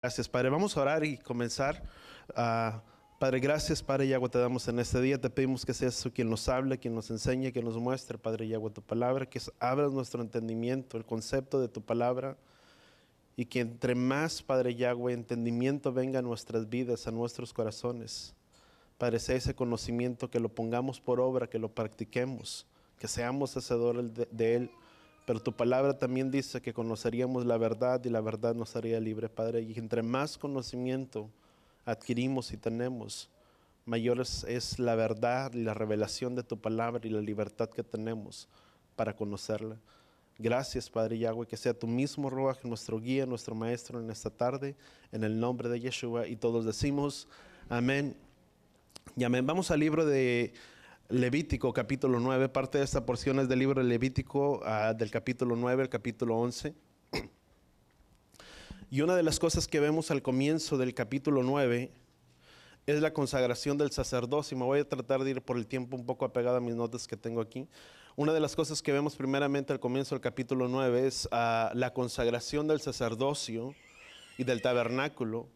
Gracias, Padre. Vamos a orar y comenzar. Padre, gracias, Padre Yahweh, te damos en este día. Te pedimos que seas tú quien nos hable, quien nos enseñe, quien nos muestre, Padre Yahweh, tu palabra, que abras nuestro entendimiento, el concepto de tu palabra, y que entre más, Padre Yahweh, entendimiento venga a nuestras vidas, a nuestros corazones. Padre, sea ese conocimiento que lo pongamos por obra, que lo practiquemos, que seamos hacedores de él. Pero tu palabra también dice que conoceríamos la verdad y la verdad nos haría libre, Padre. Y entre más conocimiento adquirimos y tenemos, mayor es la verdad y la revelación de tu palabra y la libertad que tenemos para conocerla. Gracias, Padre Yahweh, que sea tu mismo Ruach, nuestro guía, nuestro maestro en esta tarde, en el nombre de Yeshua. Y todos decimos amén y amén. Vamos al libro de Levítico, capítulo 9. Parte de esta porción es del libro de Levítico, del capítulo 9 al capítulo 11. Y una de las cosas que vemos al comienzo del capítulo 9 es la consagración del sacerdocio. Me voy a tratar de ir por el tiempo un poco apegado a mis notas que tengo aquí. Una de las cosas que vemos primeramente al comienzo del capítulo 9 es la consagración del sacerdocio y del tabernáculo,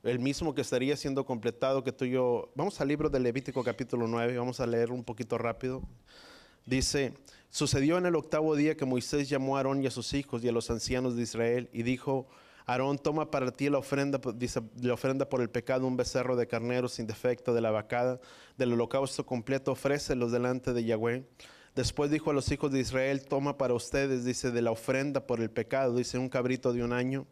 el mismo que estaría siendo completado, que tú y yo... Vamos al libro de Levítico capítulo 9, vamos a leer un poquito rápido. Dice: sucedió en el 8º día que Moisés llamó a Aarón y a sus hijos y a los ancianos de Israel y dijo: Aarón, toma para ti la ofrenda, dice, la ofrenda por el pecado, un becerro de carnero sin defecto de la vacada, del holocausto completo, ofrécelos delante de Yahweh. Después dijo a los hijos de Israel: toma para ustedes, dice, de la ofrenda por el pecado, dice, un cabrito de 1 año,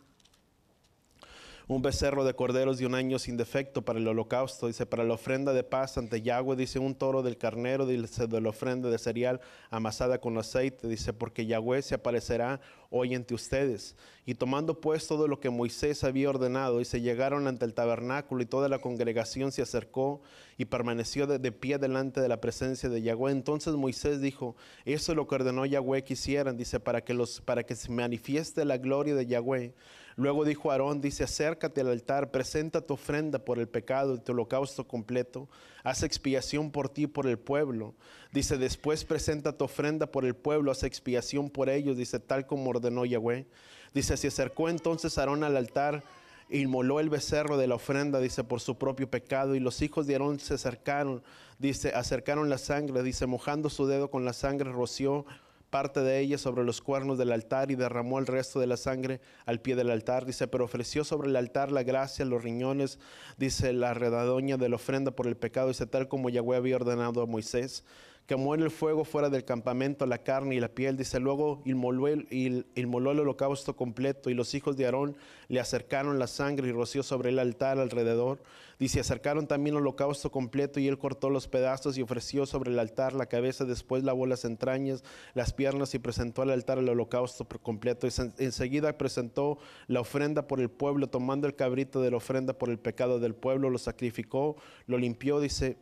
un becerro de corderos de 1 año sin defecto para el holocausto, dice, para la ofrenda de paz ante Yahweh, dice, un toro del carnero, dice, de la ofrenda de cereal amasada con aceite, dice, porque Yahweh se aparecerá hoy entre ustedes. Y tomando pues todo lo que Moisés había ordenado, dice, llegaron ante el tabernáculo y toda la congregación se acercó y permaneció de pie delante de la presencia de Yahweh. Entonces Moisés dijo: eso es lo que ordenó Yahweh que hicieran, dice, para que se manifieste la gloria de Yahweh. Luego dijo Aarón, dice, acércate al altar, presenta tu ofrenda por el pecado y tu holocausto completo, haz expiación por ti y por el pueblo. Dice, después presenta tu ofrenda por el pueblo, haz expiación por ellos, dice, tal como ordenó Yahweh. Dice, se acercó entonces Aarón al altar, inmoló el becerro de la ofrenda, dice, por su propio pecado, y los hijos de Aarón se acercaron, dice, acercaron la sangre, dice, mojando su dedo con la sangre, roció parte de ella sobre los cuernos del altar y derramó el resto de la sangre al pie del altar, dice, pero ofreció sobre el altar la gracia, los riñones, dice, la redadoña de la ofrenda por el pecado, dice, tal como Yahweh había ordenado a Moisés. Quemó en el fuego fuera del campamento la carne y la piel, dice, luego inmoló el holocausto completo, y los hijos de Aarón le acercaron la sangre y roció sobre el altar alrededor. Dice, acercaron también el holocausto completo, y él cortó los pedazos y ofreció sobre el altar la cabeza, después lavó las entrañas, las piernas, y presentó al altar el holocausto completo. Y enseguida presentó la ofrenda por el pueblo, tomando el cabrito de la ofrenda por el pecado del pueblo, lo sacrificó, lo limpió, dice,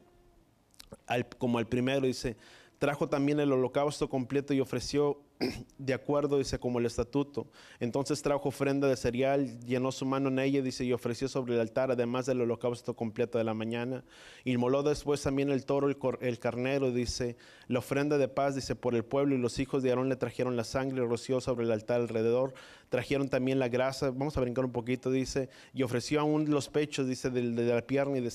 como el primero, dice, trajo también el holocausto completo y ofreció de acuerdo, dice, como el estatuto. Entonces trajo ofrenda de cereal, llenó su mano en ella, dice, y ofreció sobre el altar, además del holocausto completo de la mañana. Inmoló después también el toro, el carnero, dice, la ofrenda de paz, dice, por el pueblo, y los hijos de Aarón le trajeron la sangre y roció sobre el altar alrededor. Trajeron también la grasa, vamos a brincar un poquito, dice, y ofreció aún los pechos, dice, de la pierna y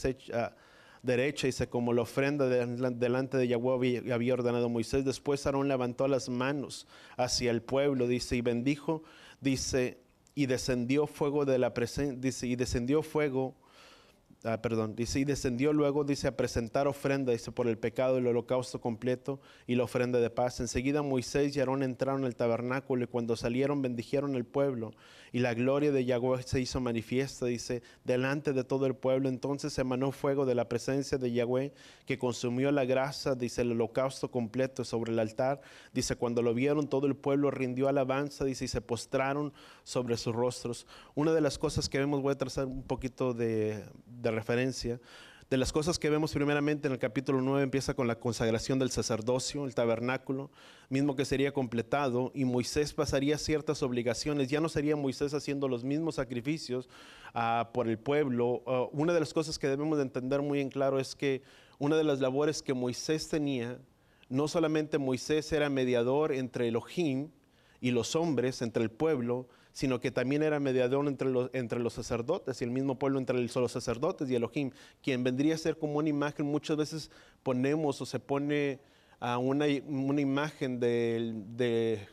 derecha, dice, como la ofrenda delante de Yahweh había ordenado Moisés. Después Aarón levantó las manos hacia el pueblo, dice, y bendijo, dice, y descendió fuego de la presencia, dice, y descendió fuego, dice, y descendió luego, dice, a presentar ofrenda, dice, por el pecado, el holocausto completo y la ofrenda de paz. Enseguida Moisés y Aarón entraron al tabernáculo, y cuando salieron bendijeron el pueblo, y la gloria de Yahweh se hizo manifiesta, dice, delante de todo el pueblo. Entonces emanó fuego de la presencia de Yahweh, que consumió la grasa, dice, el holocausto completo sobre el altar. Dice, cuando lo vieron, todo el pueblo rindió alabanza, dice, y se postraron sobre sus rostros. Una de las cosas que vemos, voy a trazar un poquito de referencia. De las cosas que vemos primeramente en el capítulo 9, empieza con la consagración del sacerdocio, el tabernáculo, mismo que sería completado, y Moisés pasaría ciertas obligaciones. Ya no sería Moisés haciendo los mismos sacrificios por el pueblo. Una de las cosas que debemos de entender muy en claro es que una de las labores que Moisés tenía, no solamente Moisés era mediador entre Elohim y los hombres, entre el pueblo, sino que también era mediador entre los sacerdotes y el mismo pueblo entre los sacerdotes y Elohim, quien vendría a ser como una imagen. Muchas veces ponemos o se pone a una imagen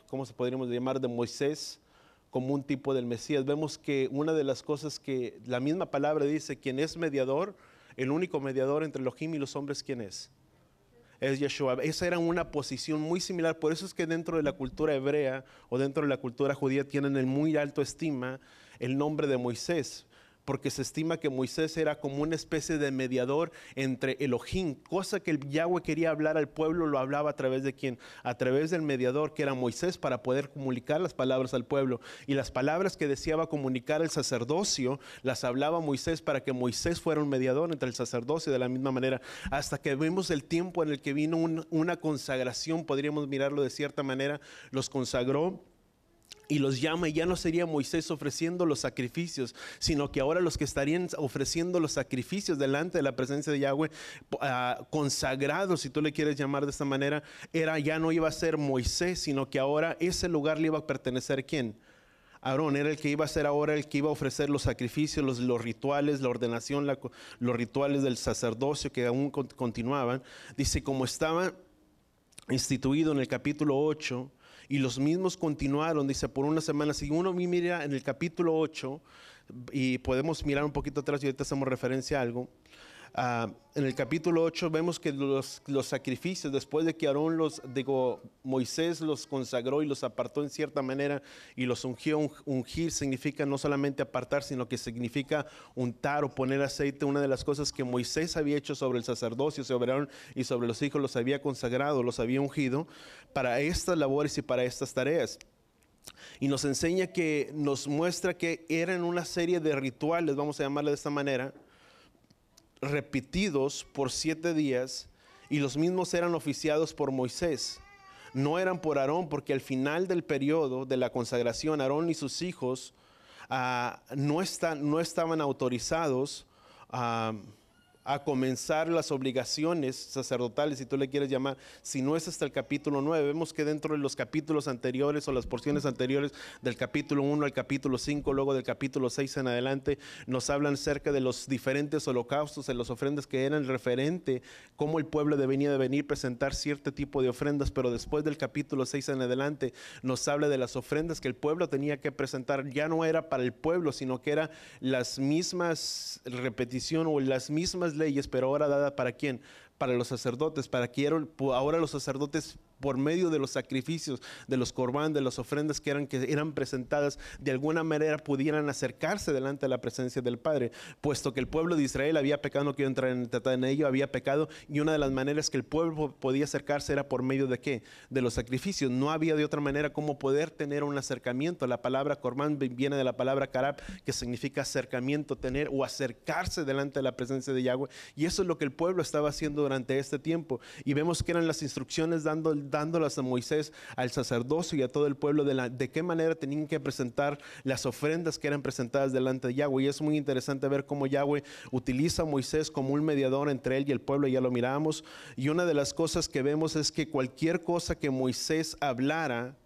¿cómo se podríamos llamar?, de Moisés como un tipo del Mesías. Vemos que una de las cosas que la misma palabra dice, quien es mediador, el único mediador entre Elohim y los hombres, ¿quién es? Es Yeshua. Esa era una posición muy similar. Por eso es que dentro de la cultura hebrea o dentro de la cultura judía tienen en muy alto estima el nombre de Moisés, porque se estima que Moisés era como una especie de mediador entre Elohim, cosa que el Yahweh quería hablar al pueblo, lo hablaba a través de quién, a través del mediador que era Moisés, para poder comunicar las palabras al pueblo, y las palabras que deseaba comunicar el sacerdocio las hablaba Moisés para que Moisés fuera un mediador entre el sacerdocio. De la misma manera, hasta que vemos el tiempo en el que vino una consagración, podríamos mirarlo de cierta manera, los consagró y los llama, y ya no sería Moisés ofreciendo los sacrificios, sino que ahora los que estarían ofreciendo los sacrificios delante de la presencia de Yahweh, consagrados, si tú le quieres llamar de esta manera, ya no iba a ser Moisés, sino que ahora ese lugar le iba a pertenecer, ¿quién? Aarón. Era el que iba a ser ahora el que iba a ofrecer los sacrificios, los rituales, la ordenación, los rituales del sacerdocio que aún continuaban. Dice, como estaba instituido en el capítulo 8, y los mismos continuaron, dice, por una semana. Si uno mira en el capítulo 8, y podemos mirar un poquito atrás y ahorita hacemos referencia a algo. En el capítulo 8 vemos que los sacrificios, después de que Moisés los consagró y los apartó en cierta manera y los ungió. Ungir significa no solamente apartar, sino que significa untar o poner aceite. Una de las cosas que Moisés había hecho sobre el sacerdocio, sobre Aarón y sobre los hijos, los había consagrado, los había ungido para estas labores y para estas tareas. Y nos enseña que, nos muestra que eran una serie de rituales, vamos a llamarle de esta manera, repetidos por 7 días, y los mismos eran oficiados por Moisés. No eran por Aarón, porque al final del periodo de la consagración, Aarón y sus hijos no estaban autorizados a comenzar las obligaciones sacerdotales, si tú le quieres llamar, si no es hasta el capítulo 9. Vemos que dentro de los capítulos anteriores o las porciones anteriores del capítulo 1 al capítulo 5, luego del capítulo 6 en adelante, nos hablan acerca de los diferentes holocaustos, de las ofrendas que eran referente, cómo el pueblo debía de venir a presentar cierto tipo de ofrendas. Pero después del capítulo 6 en adelante nos habla de las ofrendas que el pueblo tenía que presentar. Ya no era para el pueblo, sino que era las mismas repetición o las mismas leyes, pero ahora dada ¿para quién? Para los sacerdotes, para que ahora los sacerdotes, por medio de los sacrificios, de los corbán, de las ofrendas que eran presentadas, de alguna manera pudieran acercarse delante de la presencia del Padre, puesto que el pueblo de Israel había pecado. No quiero entrar en ello, había pecado, y una de las maneras que el pueblo podía acercarse era por medio de ¿qué? De los sacrificios. No había de otra manera como poder tener un acercamiento. La palabra corbán viene de la palabra karab, que significa acercamiento, tener o acercarse delante de la presencia de Yahweh, y eso es lo que el pueblo estaba haciendo durante este tiempo. Y vemos que eran las instrucciones dándolas a Moisés, al sacerdocio y a todo el pueblo de qué manera tenían que presentar las ofrendas que eran presentadas delante de Yahweh. Y es muy interesante ver cómo Yahweh utiliza a Moisés como un mediador entre él y el pueblo. Ya lo miramos, y una de las cosas que vemos es que cualquier cosa que Moisés hablara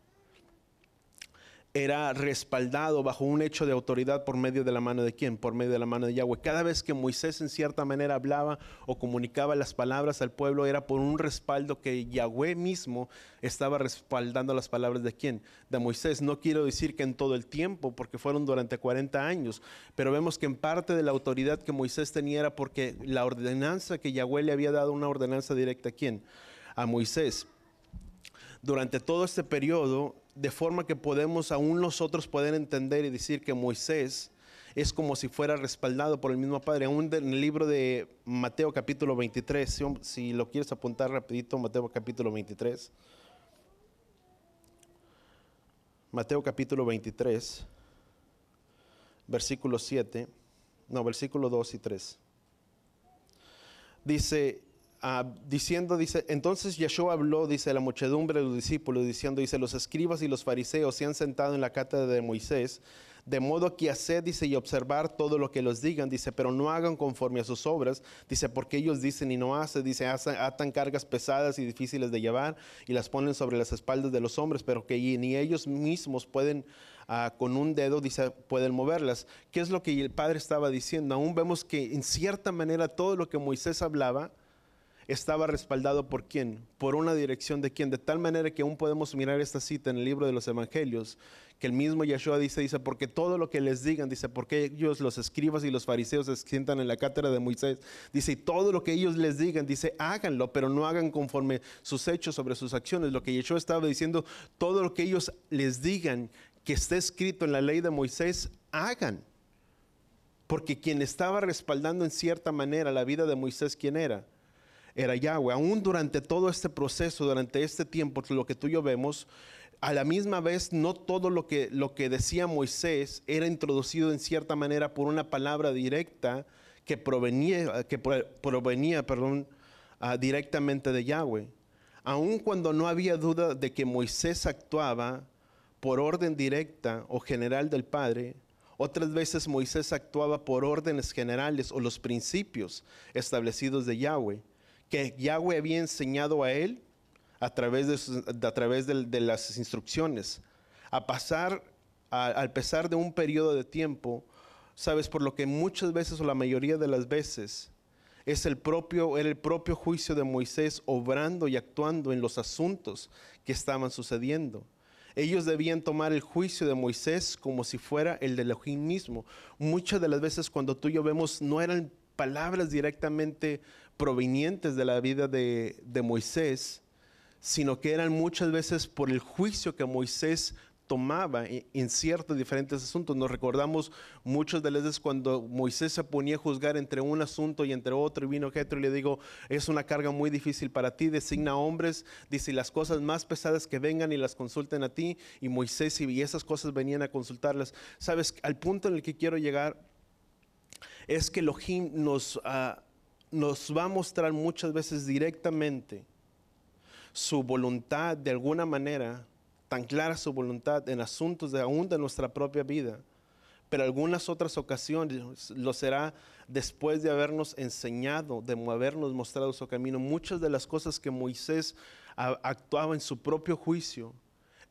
era respaldado bajo un hecho de autoridad por medio de la mano de ¿quién? Por medio de la mano de Yahweh. Cada vez que Moisés en cierta manera hablaba o comunicaba las palabras al pueblo, era por un respaldo que Yahweh mismo estaba respaldando las palabras de ¿quién? De Moisés. No quiero decir que en todo el tiempo, porque fueron durante 40 años, pero vemos que en parte de la autoridad que Moisés tenía era porque la ordenanza que Yahweh le había dado, una ordenanza directa ¿a quién? A Moisés. Durante todo este periodo, de forma que podemos aún nosotros poder entender y decir que Moisés es como si fuera respaldado por el mismo Padre. Aún en el libro de Mateo capítulo 23, si lo quieres apuntar rapidito, Mateo capítulo 23. Mateo capítulo 23, versículo 2 y 3. Dice, dice, entonces Yeshua habló, dice, a la muchedumbre de los discípulos, diciendo, dice, los escribas y los fariseos se han sentado en la cátedra de Moisés, de modo que haced, dice, y observar todo lo que los digan, dice, pero no hagan conforme a sus obras, dice, porque ellos dicen y no hacen, dice, atan cargas pesadas y difíciles de llevar y las ponen sobre las espaldas de los hombres, pero que ni ellos mismos pueden con un dedo, dice, pueden moverlas. ¿Qué es lo que el Padre estaba diciendo? Aún vemos que en cierta manera todo lo que Moisés hablaba estaba respaldado ¿por quién? Por una dirección de quién. De tal manera que aún podemos mirar esta cita en el libro de los Evangelios, que el mismo Yeshua dice, porque todo lo que les digan, dice, porque ellos, los escribas y los fariseos, se sientan en la cátedra de Moisés, dice, y todo lo que ellos les digan, dice, háganlo, pero no hagan conforme sus hechos sobre sus acciones. Lo que Yeshua estaba diciendo, todo lo que ellos les digan que esté escrito en la ley de Moisés, hagan. Porque quien estaba respaldando en cierta manera la vida de Moisés, ¿quién era? Era Yahweh. Aún durante todo este proceso, durante este tiempo, lo que tú y yo vemos, a la misma vez no todo lo que decía Moisés era introducido en cierta manera por una palabra directa que provenía directamente de Yahweh. Aun cuando no había duda de que Moisés actuaba por orden directa o general del Padre, otras veces Moisés actuaba por órdenes generales o los principios establecidos de Yahweh, que Yahweh había enseñado a él a través de las instrucciones. Al pesar de un periodo de tiempo, sabes, por lo que muchas veces o la mayoría de las veces era el propio juicio de Moisés obrando y actuando en los asuntos que estaban sucediendo. Ellos debían tomar el juicio de Moisés como si fuera el de Elohim mismo. Muchas de las veces cuando tú y yo vemos, no eran palabras directamente provenientes de la vida de Moisés, sino que eran muchas veces por el juicio que Moisés tomaba en ciertos diferentes asuntos. Nos recordamos muchas de las veces cuando Moisés se ponía a juzgar entre un asunto y entre otro, y vino Jetro y le digo, es una carga muy difícil para ti, designa hombres, dice, las cosas más pesadas que vengan y las consulten a ti, y Moisés y esas cosas venían a consultarlas. Sabes, al punto en el que quiero llegar es que Elohim nos va a mostrar muchas veces directamente su voluntad de alguna manera, tan clara su voluntad en asuntos aún de nuestra propia vida, pero algunas otras ocasiones lo será después de habernos enseñado, de habernos mostrado su camino. Muchas de las cosas que Moisés actuaba en su propio juicio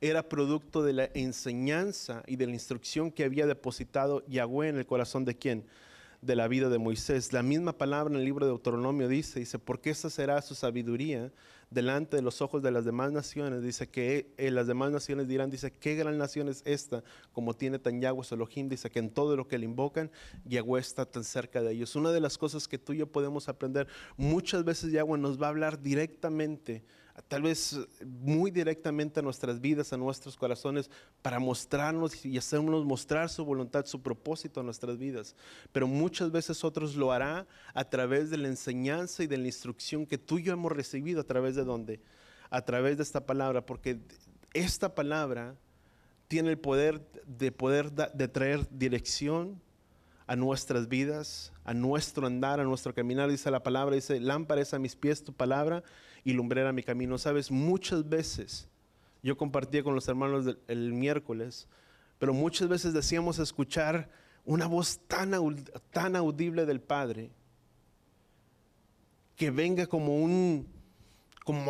era producto de la enseñanza y de la instrucción que había depositado Yahweh en el corazón de ¿quién? De la vida de Moisés. La misma palabra en el libro de Deuteronomio dice, porque esa será su sabiduría delante de los ojos de las demás naciones. Dice que las demás naciones dirán, dice, qué gran nación es esta, como tiene tan Yahweh su Elohim. Dice que en todo lo que le invocan, Yahweh está tan cerca de ellos. Una de las cosas que tú y yo podemos aprender, muchas veces Yahweh nos va a hablar directamente, tal vez muy directamente a nuestras vidas, a nuestros corazones, para mostrarnos y hacernos mostrar su voluntad, su propósito a nuestras vidas. Pero muchas veces otros lo hará a través de la enseñanza y de la instrucción que tú y yo hemos recibido. ¿A través de dónde? A través de esta palabra, porque esta palabra tiene el poder de traer dirección a nuestras vidas, a nuestro andar, a nuestro caminar. Dice la palabra, dice, lámpara es a mis pies tu palabra y lumbrera mi camino. Sabes, muchas veces, yo compartía con los hermanos el miércoles, pero muchas veces decíamos escuchar una voz tan audible del Padre, que venga como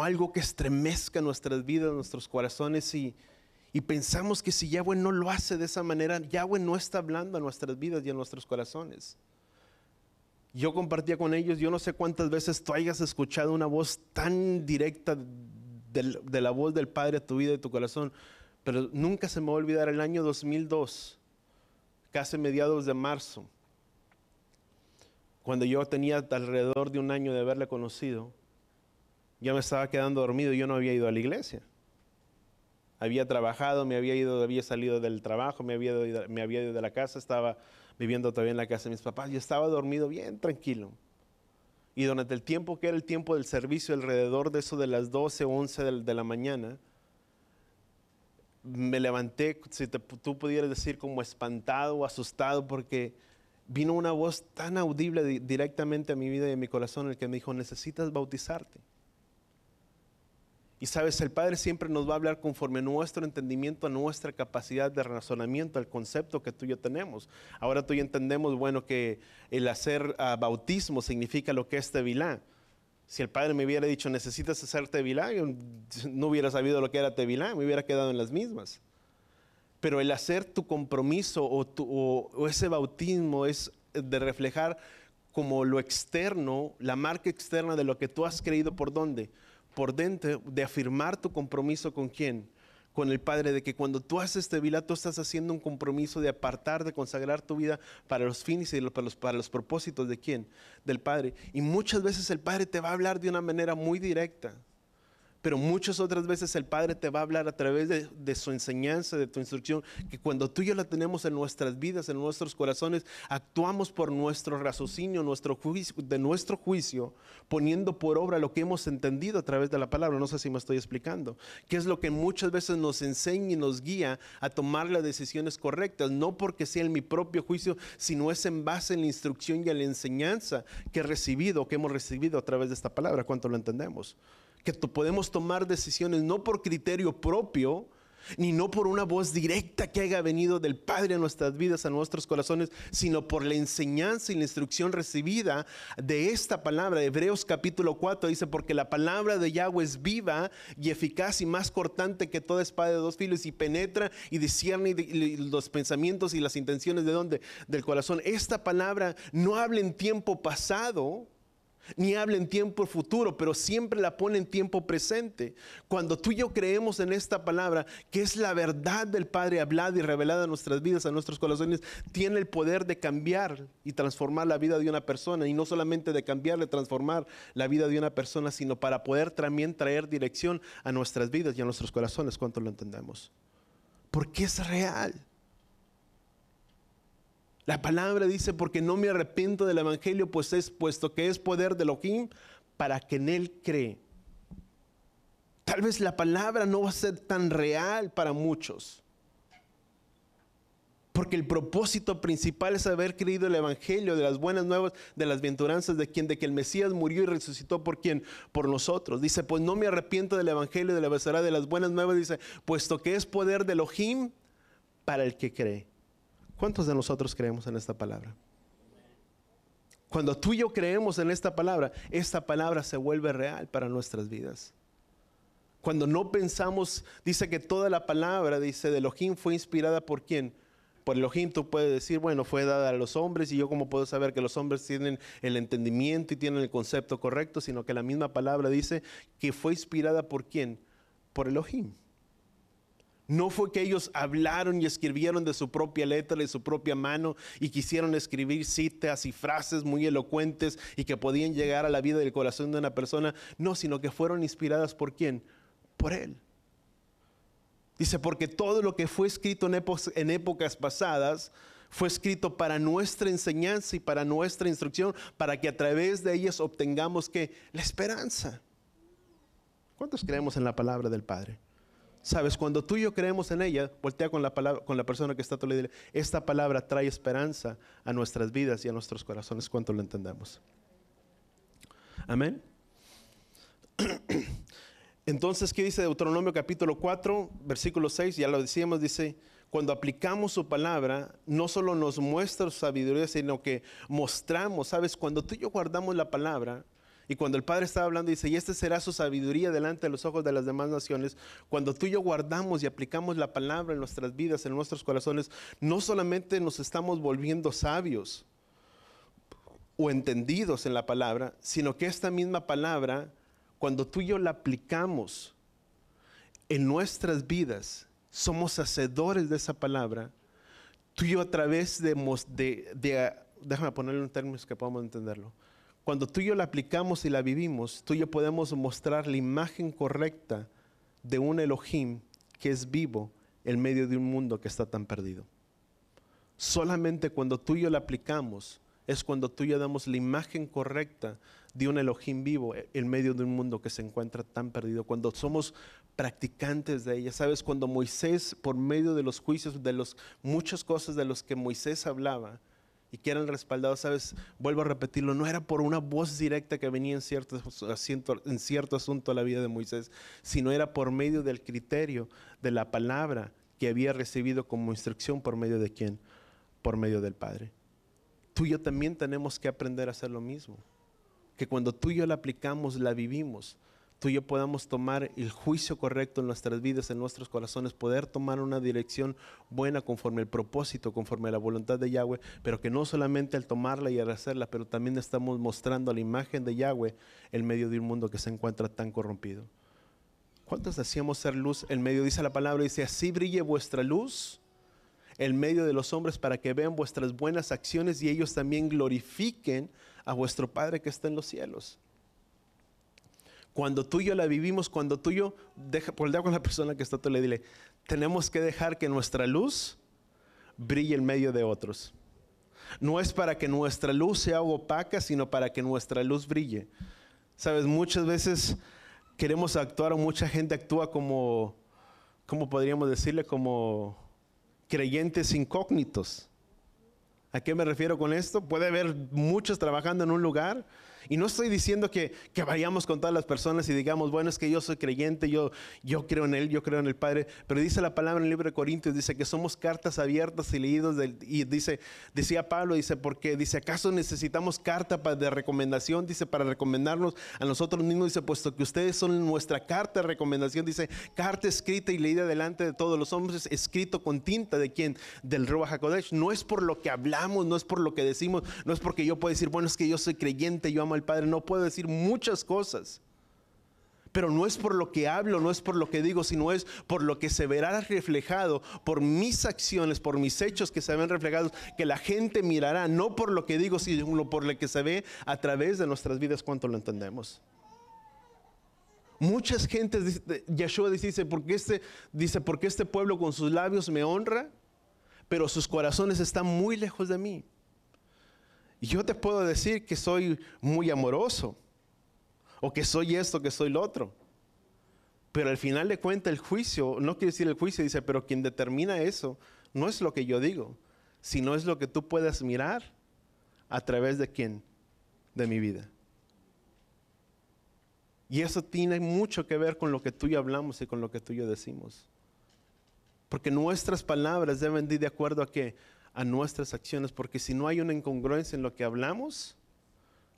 algo que estremezca nuestras vidas, nuestros corazones, y pensamos que si Yahweh no lo hace de esa manera, Yahweh no está hablando a nuestras vidas y a nuestros corazones. Yo compartía con ellos, yo no sé cuántas veces tú hayas escuchado una voz tan directa de la voz del Padre a tu vida y a tu corazón, pero nunca se me va a olvidar el año 2002, casi mediados de marzo, cuando yo tenía alrededor de un año de haberle conocido. Yo me estaba quedando dormido y yo no había ido a la iglesia. Había trabajado, había salido del trabajo, me había ido de la casa, estaba viviendo todavía en la casa de mis papás y estaba dormido bien tranquilo. Y durante el tiempo que era el tiempo del servicio, alrededor de eso de las 12 o 11 de la mañana, me levanté, si tú pudieras decir, como espantado o asustado, porque vino una voz tan audible directamente a mi vida y a mi corazón, el que me dijo, necesitas bautizarte. Y sabes, el Padre siempre nos va a hablar conforme a nuestro entendimiento, a nuestra capacidad de razonamiento, al concepto que tú y yo tenemos. Ahora tú y yo entendemos, bueno, que el hacer bautismo significa lo que es tevilá. Si el Padre me hubiera dicho, necesitas hacer tevilá, yo no hubiera sabido lo que era tevilá, me hubiera quedado en las mismas. Pero el hacer tu compromiso o ese bautismo es de reflejar como lo externo, la marca externa de lo que tú has creído. ¿Por dónde? Por dentro, de afirmar tu compromiso ¿con quién? Con el Padre, de que cuando tú haces tevilá, tú estás haciendo un compromiso de apartar, de consagrar tu vida para los fines y para los propósitos ¿de quién? Del Padre. Y muchas veces el Padre te va a hablar de una manera muy directa. Pero muchas otras veces el Padre te va a hablar a través de su enseñanza, de tu instrucción, que cuando tú y yo la tenemos en nuestras vidas, en nuestros corazones, actuamos por nuestro raciocinio, de nuestro juicio, poniendo por obra lo que hemos entendido a través de la palabra. No sé si me estoy explicando. Que es lo que muchas veces nos enseña y nos guía a tomar las decisiones correctas, no porque sea en mi propio juicio, sino es en base en la instrucción y en la enseñanza que hemos recibido a través de esta palabra. ¿Cuánto lo entendemos? Que podemos tomar decisiones no por criterio propio, ni no por una voz directa que haya venido del Padre a nuestras vidas, a nuestros corazones, sino por la enseñanza y la instrucción recibida de esta palabra. Hebreos capítulo 4 dice: porque la palabra de Yahweh es viva y eficaz y más cortante que toda espada de dos filos, y penetra y discierne los pensamientos y las intenciones ¿de dónde? Del corazón. Esta palabra no habla en tiempo pasado, ni habla en tiempo futuro, pero siempre la pone en tiempo presente. Cuando tú y yo creemos en esta palabra, que es la verdad del Padre hablada y revelada en nuestras vidas, a nuestros corazones, tiene el poder de cambiar y transformar la vida de una persona. Y no solamente de cambiarle, transformar la vida de una persona, sino para poder también traer dirección a nuestras vidas y a nuestros corazones. ¿Cuánto lo entendemos? Porque es real. La palabra dice: porque no me arrepiento del evangelio, puesto que es poder de Elohim para que en él cree. Tal vez la palabra no va a ser tan real para muchos, porque el propósito principal es haber creído el evangelio de las buenas nuevas, de las bienaventuranzas de que el Mesías murió y resucitó ¿por quién? Por nosotros. Dice: pues no me arrepiento del evangelio de la verdad de las buenas nuevas, dice, puesto que es poder de Elohim para el que cree. ¿Cuántos de nosotros creemos en esta palabra? Cuando tú y yo creemos en esta palabra se vuelve real para nuestras vidas. Cuando no pensamos, dice que toda la palabra, dice, de Elohim fue inspirada ¿por quién? Por Elohim. Tú puedes decir, bueno, fue dada a los hombres, y yo cómo puedo saber que los hombres tienen el entendimiento y tienen el concepto correcto, sino que la misma palabra dice que fue inspirada ¿por quién? Por Elohim. No fue que ellos hablaron y escribieron de su propia letra, de su propia mano, y quisieron escribir citas y frases muy elocuentes y que podían llegar a la vida del corazón de una persona. No, sino que fueron inspiradas ¿por quién? Por Él. Dice: porque todo lo que fue escrito en épocas pasadas fue escrito para nuestra enseñanza y para nuestra instrucción, para que a través de ellas obtengamos ¿qué? La esperanza. ¿Cuántos creemos en la palabra del Padre? Sabes, cuando tú y yo creemos en ella, voltea con la palabra, con la persona que está a tu lado, y dile: esta palabra trae esperanza a nuestras vidas y a nuestros corazones. ¿Cuánto lo entendemos? Amén. Entonces, ¿qué dice Deuteronomio capítulo 4, versículo 6? Ya lo decíamos, dice: cuando aplicamos su palabra, no solo nos muestra su sabiduría, sino que mostramos, ¿sabes? Cuando tú y yo guardamos la palabra, y cuando el Padre estaba hablando, dice: y esta será su sabiduría delante de los ojos de las demás naciones. Cuando tú y yo guardamos y aplicamos la palabra en nuestras vidas, en nuestros corazones, no solamente nos estamos volviendo sabios o entendidos en la palabra, sino que esta misma palabra, cuando tú y yo la aplicamos en nuestras vidas, somos hacedores de esa palabra. Tú y yo, a través déjame ponerlo en términos que podamos entenderlo. Cuando tú y yo la aplicamos y la vivimos, tú y yo podemos mostrar la imagen correcta de un Elohim que es vivo en medio de un mundo que está tan perdido. Solamente cuando tú y yo la aplicamos es cuando tú y yo damos la imagen correcta de un Elohim vivo en medio de un mundo que se encuentra tan perdido. Cuando somos practicantes de ella. ¿Sabes? Cuando Moisés, por medio de los juicios, de muchas cosas de los que Moisés hablaba y que eran respaldados, ¿sabes? Vuelvo a repetirlo, no era por una voz directa que venía en cierto asunto a la vida de Moisés, sino era por medio del criterio de la palabra que había recibido como instrucción. ¿Por medio de quién? Por medio del Padre. Tú y yo también tenemos que aprender a hacer lo mismo. Que cuando tú y yo la aplicamos, la vivimos, tú y yo podamos tomar el juicio correcto en nuestras vidas, en nuestros corazones, poder tomar una dirección buena conforme al propósito, conforme a la voluntad de Yahweh, pero que no solamente al tomarla y al hacerla, pero también estamos mostrando la imagen de Yahweh en medio de un mundo que se encuentra tan corrompido. ¿Cuántos decíamos ser luz en medio? Dice la palabra, dice, así brille vuestra luz en medio de los hombres para que vean vuestras buenas acciones y ellos también glorifiquen a vuestro Padre que está en los cielos. Cuando tú y yo la vivimos, cuando tú y yo, voltea con la persona que está, tú le dile, tenemos que dejar que nuestra luz brille en medio de otros. No es para que nuestra luz sea opaca, sino para que nuestra luz brille. Sabes, muchas veces queremos actuar, o mucha gente actúa como, ¿cómo podríamos decirle? Como creyentes incógnitos. ¿A qué me refiero con esto? Puede haber muchos trabajando en un lugar. Y no estoy diciendo que vayamos con todas las personas y digamos, bueno, es que yo soy creyente, yo creo en Él, yo creo en el Padre. Pero dice la palabra en el libro de Corintios, dice que somos cartas abiertas y leídos. Y decía Pablo, dice, porque dice, ¿acaso necesitamos carta de recomendación? Dice, para recomendarnos a nosotros mismos. Dice, puesto que ustedes son nuestra carta de recomendación. Dice, carta escrita y leída delante de todos los hombres, escrito con tinta ¿de quién? Del Ruach HaKodesh. No es por lo que hablamos, no es por lo que decimos, no es porque yo puedo decir, bueno, es que yo soy creyente, yo amo al Padre. No puedo decir muchas cosas, pero no es por lo que hablo, no es por lo que digo, sino es por lo que se verá reflejado, por mis acciones, por mis hechos que se ven reflejados, que la gente mirará, no por lo que digo, sino por lo que se ve a través de nuestras vidas. ¿Cuánto lo entendemos? Muchas gentes, Yeshua dice, porque este pueblo con sus labios me honra, pero sus corazones están muy lejos de mí. Y yo te puedo decir que soy muy amoroso, o que soy esto, que soy lo otro. Pero al final de cuentas el juicio, no quiere decir el juicio, dice, pero quien determina eso no es lo que yo digo, sino es lo que tú puedas mirar a través de quién, de mi vida. Y eso tiene mucho que ver con lo que tú y yo hablamos y con lo que tú y yo decimos. Porque nuestras palabras deben ir de acuerdo a qué, a nuestras acciones, porque si no hay una incongruencia en lo que hablamos,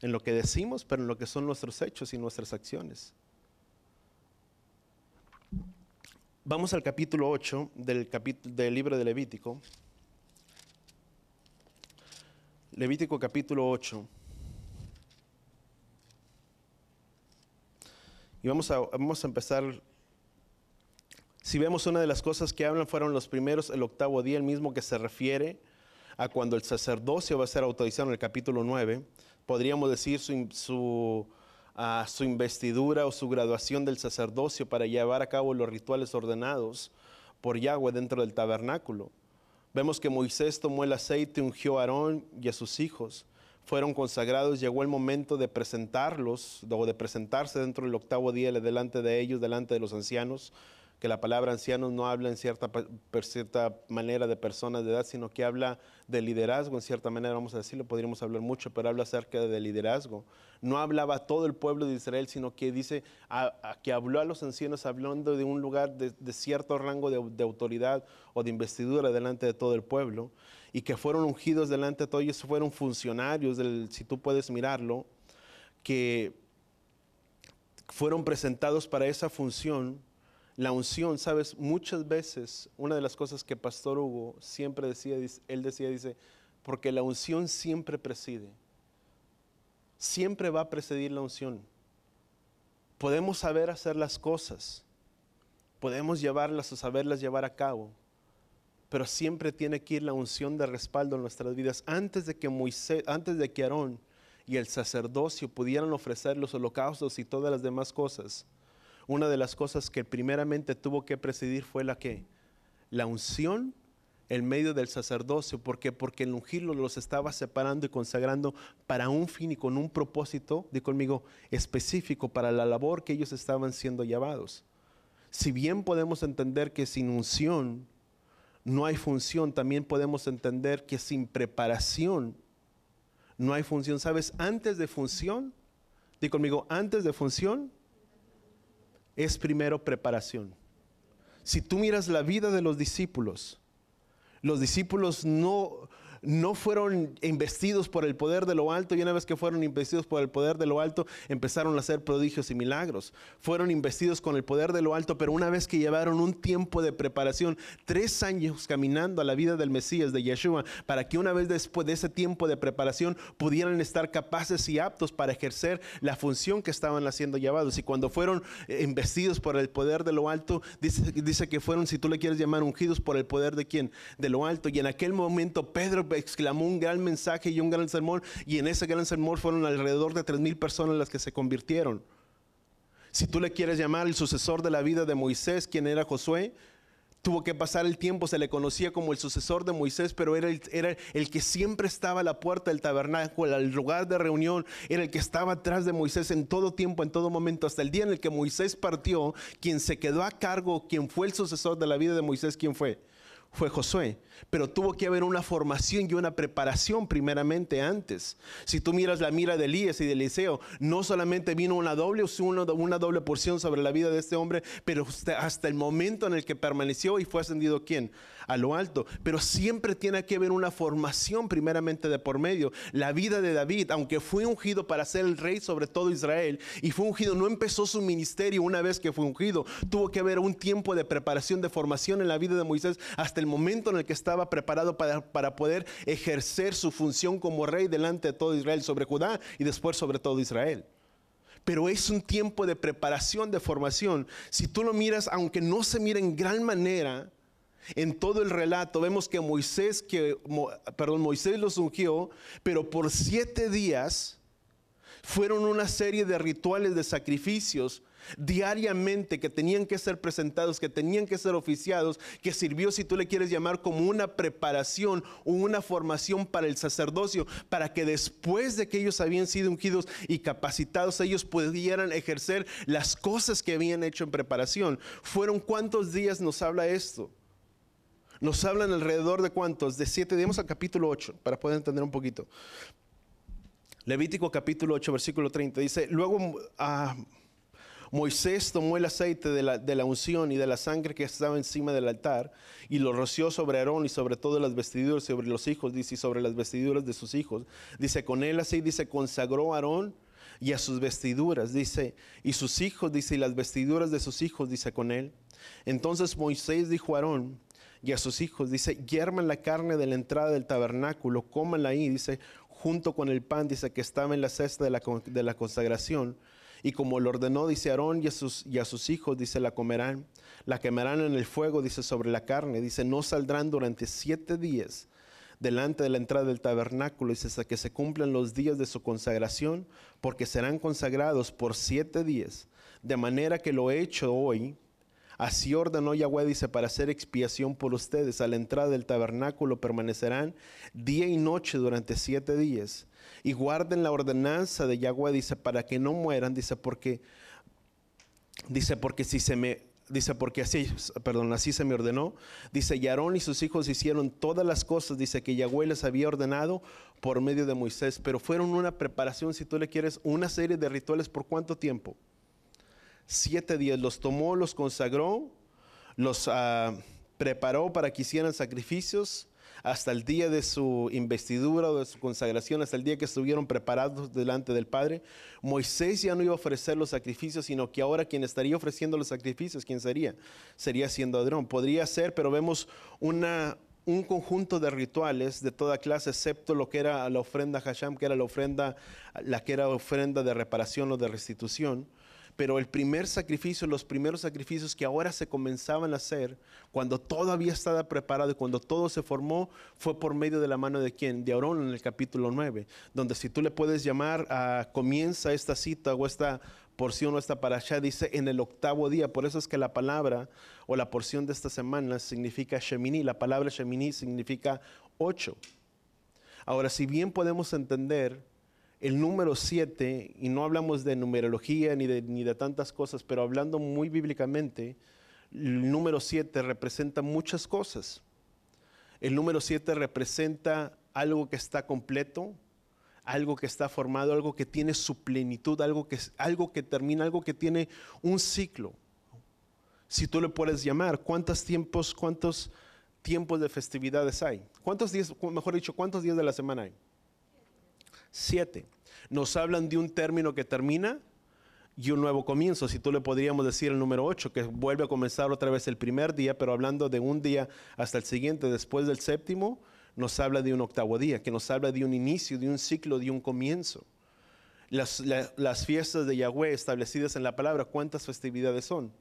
en lo que decimos, pero en lo que son nuestros hechos y nuestras acciones. Vamos al capítulo 8 del libro de Levítico. Levítico capítulo 8. Y vamos a empezar. Si vemos, una de las cosas que hablan fueron los primeros, el octavo día, el mismo que se refiere a cuando el sacerdocio va a ser autorizado en el capítulo 9. Podríamos decir su investidura o su graduación del sacerdocio para llevar a cabo los rituales ordenados por Yahweh dentro del tabernáculo. Vemos que Moisés tomó el aceite, ungió a Aarón y a sus hijos. Fueron consagrados, llegó el momento de presentarlos, o de presentarse dentro del octavo día delante de ellos, delante de los ancianos. Que la palabra ancianos no habla en cierta manera de personas de edad, sino que habla de liderazgo, en cierta manera, vamos a decirlo, podríamos hablar mucho, pero habla acerca de liderazgo. No hablaba a todo el pueblo de Israel, sino que dice que habló a los ancianos hablando de un lugar de cierto rango de autoridad o de investidura delante de todo el pueblo, y que fueron ungidos delante de todos ellos, fueron funcionarios, si tú puedes mirarlo, que fueron presentados para esa función. La unción, sabes, muchas veces, una de las cosas que Pastor Hugo siempre decía, dice, porque la unción siempre preside. Siempre va a presidir la unción. Podemos saber hacer las cosas, podemos llevarlas o saberlas llevar a cabo, pero siempre tiene que ir la unción de respaldo en nuestras vidas. Antes de que Aarón y el sacerdocio pudieran ofrecer los holocaustos y todas las demás cosas, una de las cosas que primeramente tuvo que presidir fue la unción en medio del sacerdocio. ¿Por qué? Porque el ungirlo los estaba separando y consagrando para un fin y con un propósito, di conmigo, específico para la labor que ellos estaban siendo llamados. Si bien podemos entender que sin unción no hay función, también podemos entender que sin preparación no hay función. ¿Sabes? Antes de función, di conmigo, antes de función es primero preparación. Si tú miras la vida de los discípulos no no fueron investidos por el poder de lo alto, y una vez que fueron investidos por el poder de lo alto, empezaron a hacer prodigios y milagros. Fueron investidos con el poder de lo alto, pero una vez que llevaron un tiempo de preparación, 3 años caminando a la vida del Mesías, de Yeshua, para que una vez después de ese tiempo de preparación pudieran estar capaces y aptos para ejercer la función que estaban haciendo llevados. Y cuando fueron investidos por el poder de lo alto, dice que fueron, si tú le quieres llamar, ungidos por el poder de ¿quién? De lo alto. Y en aquel momento Pedro exclamó un gran mensaje y un gran sermón, y en ese gran sermón fueron alrededor de 3,000 personas las que se convirtieron. Si tú le quieres llamar el sucesor de la vida de Moisés, quien era Josué, tuvo que pasar el tiempo, se le conocía como el sucesor de Moisés, pero era el que siempre estaba a la puerta del tabernáculo, al lugar de reunión, era el que estaba atrás de Moisés en todo tiempo, en todo momento, hasta el día en el que Moisés partió. Quien se quedó a cargo, quien fue el sucesor de la vida de Moisés, ¿quién fue? Fue Josué. Pero tuvo que haber una formación y una preparación primeramente antes. Si tú miras la mira de Elías y de Eliseo, no solamente vino una doble porción sobre la vida de este hombre, pero hasta el momento en el que permaneció y fue ascendido, ¿quién? A lo alto. Pero siempre tiene que haber una formación primeramente de por medio. La vida de David, aunque fue ungido para ser el rey sobre todo Israel, y fue ungido, no empezó su ministerio una vez que fue ungido. Tuvo que haber un tiempo de preparación, de formación en la vida de Moisés, hasta el momento en el que estaba preparado para poder ejercer su función como rey delante de todo Israel, sobre Judá y después sobre todo Israel. Pero es un tiempo de preparación, de formación. Si tú lo miras, aunque no se mira en gran manera en todo el relato, vemos que Moisés los ungió, pero por 7 días fueron una serie de rituales, de sacrificios diariamente que tenían que ser presentados, que tenían que ser oficiados, que sirvió, si tú le quieres llamar, como una preparación o una formación para el sacerdocio, para que después de que ellos habían sido ungidos y capacitados, ellos pudieran ejercer las cosas que habían hecho en preparación. ¿Fueron cuántos días nos habla esto? Nos hablan alrededor de ¿cuántos? De 7 días. Vamos al capítulo 8 para poder entender un poquito. Levítico capítulo 8 versículo 30 dice: luego Moisés tomó el aceite de la unción y de la sangre que estaba encima del altar y lo roció sobre Aarón y sobre todas las vestiduras, sobre los hijos, dice, y sobre las vestiduras de sus hijos. Dice, con él así, dice, consagró a Aarón y a sus vestiduras, dice, y sus hijos, dice, y las vestiduras de sus hijos, dice, con él. Entonces Moisés dijo a Aarón y a sus hijos, dice, hierman la carne de la entrada del tabernáculo, cómanla ahí, dice, junto con el pan, dice, que estaba en la cesta de la consagración. Y como lo ordenó, dice, Aarón y a sus hijos, dice, la comerán, la quemarán en el fuego, dice, sobre la carne, dice, no saldrán durante 7 días delante de la entrada del tabernáculo, dice, hasta que se cumplan los días de su consagración, porque serán consagrados por 7 días, de manera que lo he hecho hoy. Así ordenó Yahweh, dice, para hacer expiación por ustedes. A la entrada del tabernáculo permanecerán día y noche durante 7 días. Y guarden la ordenanza de Yahweh, dice, para que no mueran, dice, porque así se me ordenó. Dice, y Aarón y sus hijos hicieron todas las cosas, dice, que Yahweh les había ordenado por medio de Moisés. Pero fueron una preparación, si tú le quieres, una serie de rituales. ¿Por cuánto tiempo? 7 días. Los tomó, los consagró, los preparó para que hicieran sacrificios hasta el día de su investidura o de su consagración, hasta el día que estuvieron preparados delante del Padre. Moisés ya no iba a ofrecer los sacrificios, sino que ahora quien estaría ofreciendo los sacrificios, ¿quién sería? Sería siendo Aarón. Podría ser, pero vemos un conjunto de rituales de toda clase, excepto lo que era la ofrenda Hasham, que era la que era ofrenda de reparación o de restitución. Pero el primer sacrificio, los primeros sacrificios que ahora se comenzaban a hacer, cuando todo había estado preparado y cuando todo se formó, fue por medio de la mano de ¿quién? De Aarón, en el capítulo 9, donde, si tú le puedes llamar, comienza esta cita o esta porción o esta parashá, dice en el 8º día. Por eso es que la palabra o la porción de esta semana significa Shemini. La palabra Shemini significa 8. Ahora, si bien podemos entender el número 7, y no hablamos de numerología ni de tantas cosas, pero hablando muy bíblicamente, el número 7 representa muchas cosas. El número 7 representa algo que está completo, algo que está formado, algo que tiene su plenitud, algo que termina, algo que tiene un ciclo. Si tú le puedes llamar, ¿cuántos tiempos de festividades hay? ¿Cuántos días, mejor dicho, cuántos días de la semana hay? 7. Nos hablan de un término que termina y un nuevo comienzo. Si tú le podríamos decir el número 8, que vuelve a comenzar otra vez el primer día, pero hablando de un día hasta el siguiente, después del séptimo, nos habla de un octavo día, que nos habla de un inicio, de un ciclo, de un comienzo. Las fiestas de Yahweh establecidas en la palabra, ¿cuántas festividades son?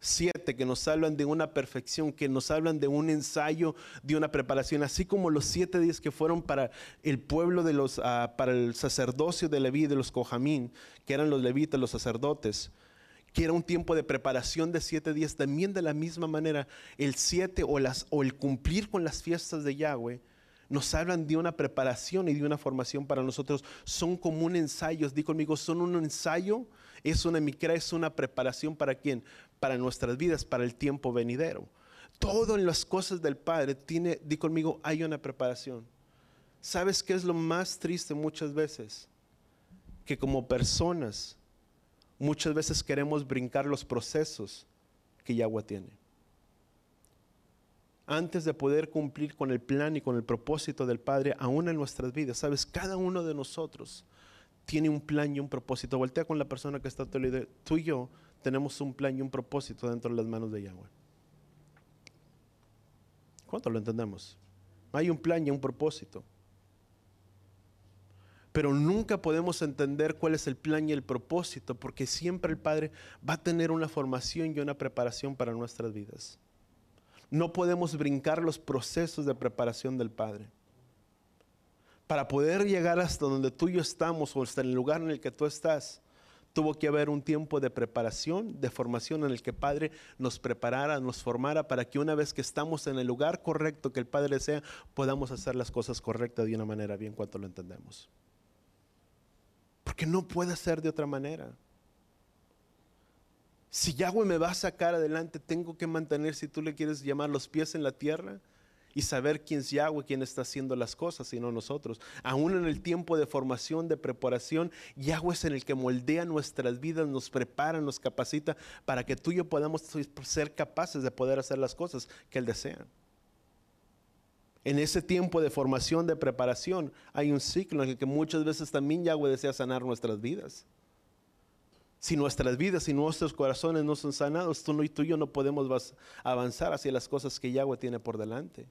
7, que nos hablan de una perfección, que nos hablan de un ensayo, de una preparación, así como los 7 días que fueron para el pueblo de para el sacerdocio de Leví, de los Cojamín, que eran los levitas, los sacerdotes, que era un tiempo de preparación de 7 días. También de la misma manera, el 7 o el cumplir con las fiestas de Yahweh, nos hablan de una preparación y de una formación para nosotros. Son como un ensayo. Di conmigo, son un ensayo, es una micra, es una preparación ¿para quién? Para nuestras vidas, para el tiempo venidero. Todo en las cosas del Padre tiene, di conmigo, hay una preparación. ¿Sabes qué es lo más triste muchas veces? Que como personas, muchas veces queremos brincar los procesos que Yahweh tiene. Antes de poder cumplir con el plan y con el propósito del Padre, aún en nuestras vidas, ¿sabes? Cada uno de nosotros tiene un plan y un propósito. Voltea con la persona que está a tu lado. Tú y yo tenemos un plan y un propósito dentro de las manos de Yahweh. ¿Cuánto lo entendemos? Hay un plan y un propósito. Pero nunca podemos entender cuál es el plan y el propósito, porque siempre el Padre va a tener una formación y una preparación para nuestras vidas. No podemos brincar los procesos de preparación del Padre. Para poder llegar hasta donde tú y yo estamos, o hasta el lugar en el que tú estás, tuvo que haber un tiempo de preparación, de formación, en el que el Padre nos preparara, nos formara, para que una vez que estamos en el lugar correcto que el Padre desea, podamos hacer las cosas correctas de una manera bien cuanto lo entendemos. Porque no puede ser de otra manera. Si Yahweh me va a sacar adelante, tengo que mantener, si tú le quieres llamar, los pies en la tierra y saber quién es Yahweh, quién está haciendo las cosas y no nosotros. Aún en el tiempo de formación, de preparación, Yahweh es en el que moldea nuestras vidas, nos prepara, nos capacita para que tú y yo podamos ser capaces de poder hacer las cosas que Él desea. En ese tiempo de formación, de preparación, hay un ciclo en el que muchas veces también Yahweh desea sanar nuestras vidas. Si nuestras vidas y nuestros corazones no son sanados, tú y yo no podemos avanzar hacia las cosas que Yahweh tiene por delante.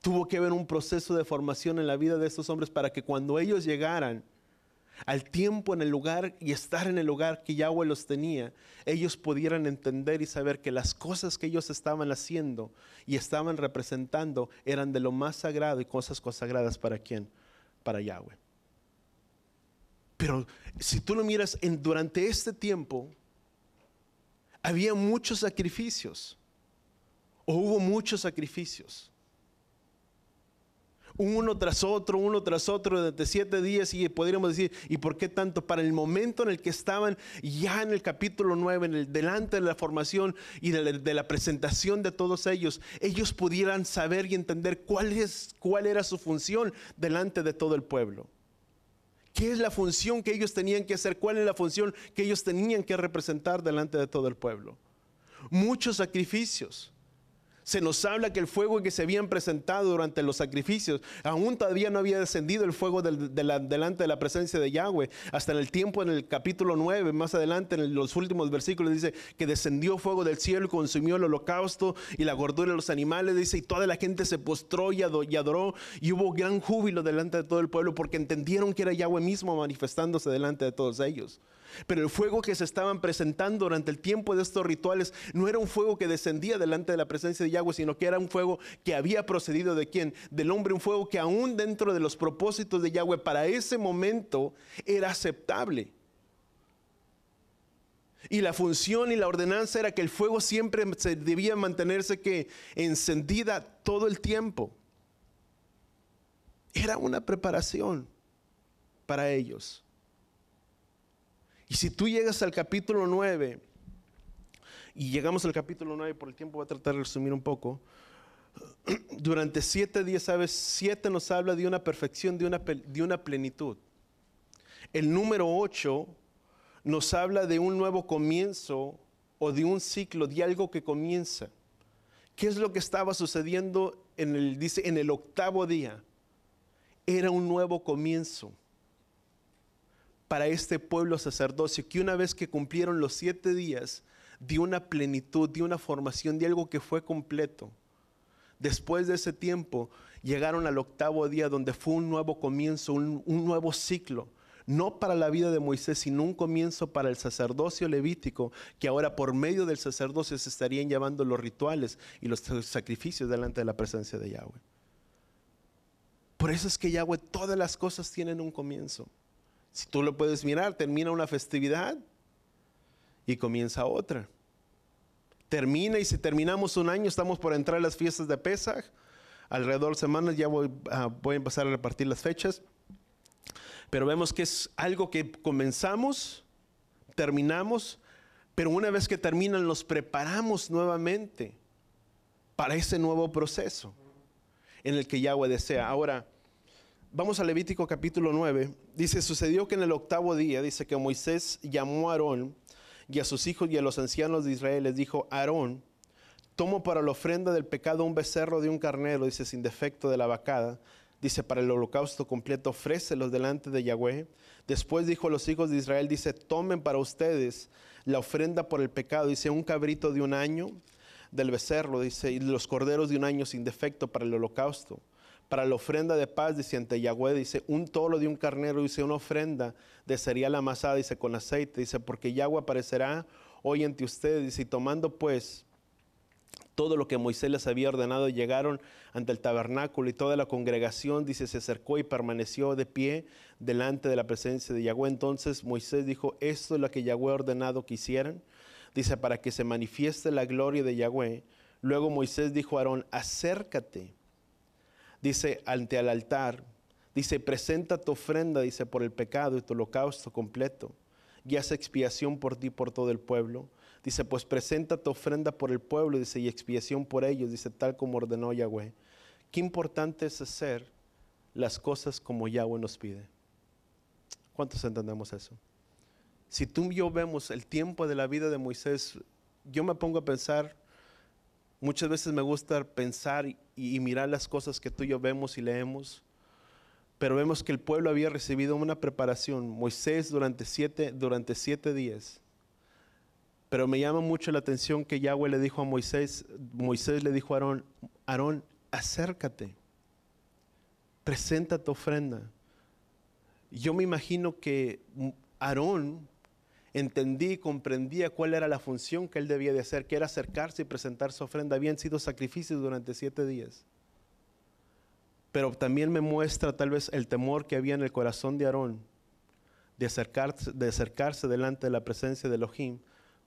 Tuvo que haber un proceso de formación en la vida de estos hombres para que cuando ellos llegaran al tiempo, en el lugar y estar en el lugar que Yahweh los tenía, ellos pudieran entender y saber que las cosas que ellos estaban haciendo y estaban representando eran de lo más sagrado y cosas consagradas. ¿Para quién? Para Yahweh. Pero si tú lo miras, durante este tiempo había muchos sacrificios, o hubo muchos sacrificios, uno tras otro, durante 7 días, y podríamos decir, ¿y por qué tanto? Para el momento en el que estaban ya en el capítulo 9, delante de la formación y de la presentación de todos ellos, ellos pudieran saber y entender cuál era su función delante de todo el pueblo. ¿Qué es la función que ellos tenían que hacer? ¿Cuál es la función que ellos tenían que representar delante de todo el pueblo? Muchos sacrificios. Se nos habla que el fuego que se habían presentado durante los sacrificios, aún todavía no había descendido el fuego delante de la presencia de Yahweh. Hasta en el tiempo, en el capítulo 9, más adelante, en los últimos versículos, dice que descendió fuego del cielo y consumió el holocausto y la gordura de los animales. Dice, y toda la gente se postró y adoró, y hubo gran júbilo delante de todo el pueblo, porque entendieron que era Yahweh mismo manifestándose delante de todos ellos. Pero el fuego que se estaban presentando durante el tiempo de estos rituales no era un fuego que descendía delante de la presencia de Yahweh, sino que era un fuego que había procedido ¿de quién? Del hombre, un fuego que aún dentro de los propósitos de Yahweh para ese momento era aceptable. Y la función y la ordenanza era que el fuego siempre debía mantenerse que encendida todo el tiempo. Era una preparación para ellos. Y si tú llegas al capítulo 9, y llegamos al capítulo 9, por el tiempo voy a tratar de resumir un poco. Durante 7 días, ¿sabes? 7 nos habla de una perfección, de una plenitud. El número 8 nos habla de un nuevo comienzo, o de un ciclo, de algo que comienza, ¿Qué es lo que estaba sucediendo dice, en el octavo día? Era un nuevo comienzo para este pueblo sacerdocio, que una vez que cumplieron los 7 días, dio una plenitud, dio una formación de algo que fue completo. Después de ese tiempo, llegaron al octavo día, donde fue un nuevo comienzo, un nuevo ciclo. No para la vida de Moisés, sino un comienzo para el sacerdocio levítico, que ahora por medio del sacerdocio se estarían llevando los rituales y los sacrificios delante de la presencia de Yahweh. Por eso es que Yahweh, todas las cosas tienen un comienzo. Si tú lo puedes mirar, termina una festividad y comienza otra. Termina, y si terminamos un año, estamos por entrar a las fiestas de Pesaj. Alrededor de semanas ya voy a empezar a repartir las fechas. Pero vemos que es algo que comenzamos, terminamos, pero una vez que terminan, los preparamos nuevamente para ese nuevo proceso en el que Yahweh desea. Ahora, vamos a Levítico capítulo 9. Dice, sucedió que en el octavo día, dice que Moisés llamó a Aarón y a sus hijos y a los ancianos de Israel. Les dijo, Aarón, tomo para la ofrenda del pecado un becerro de un carnero, dice, sin defecto de la vacada. Dice, para el holocausto completo, ofrécelos delante de Yahweh. Después dijo a los hijos de Israel, dice, tomen para ustedes la ofrenda por el pecado. Dice, un cabrito de un año del becerro, dice, y los corderos de un año sin defecto para el holocausto. Para la ofrenda de paz, dice, ante Yahweh, dice, un toro de un carnero, dice, una ofrenda de cereal amasada, dice, con aceite, dice, porque Yahweh aparecerá hoy ante ustedes, dice, y tomando pues todo lo que Moisés les había ordenado, llegaron ante el tabernáculo, y toda la congregación, dice, se acercó y permaneció de pie delante de la presencia de Yahweh. Entonces Moisés dijo, esto es lo que Yahweh ha ordenado que hicieran, dice, para que se manifieste la gloria de Yahweh. Luego Moisés dijo a Aarón, acércate, dice, ante el altar, dice, presenta tu ofrenda, dice, por el pecado y tu holocausto completo, y haz expiación por ti y por todo el pueblo. Dice, pues presenta tu ofrenda por el pueblo, dice, y expiación por ellos, dice, tal como ordenó Yahweh. Qué importante es hacer las cosas como Yahweh nos pide. ¿Cuántos entendemos eso? Si tú y yo vemos el tiempo de la vida de Moisés, yo me pongo a pensar, muchas veces me gusta pensar y mirar las cosas que tú y yo vemos y leemos, pero vemos que el pueblo había recibido una preparación. Moisés durante siete días. Pero me llama mucho la atención que Yahweh le dijo a Moisés le dijo a Aarón, Aarón, acércate, presenta tu ofrenda. Yo me imagino que Aarón entendía y comprendía cuál era la función que él debía de hacer, que era acercarse y presentar su ofrenda. Habían sido sacrificios durante 7 días. Pero también me muestra tal vez el temor que había en el corazón de Aarón de acercarse delante de la presencia de Elohim,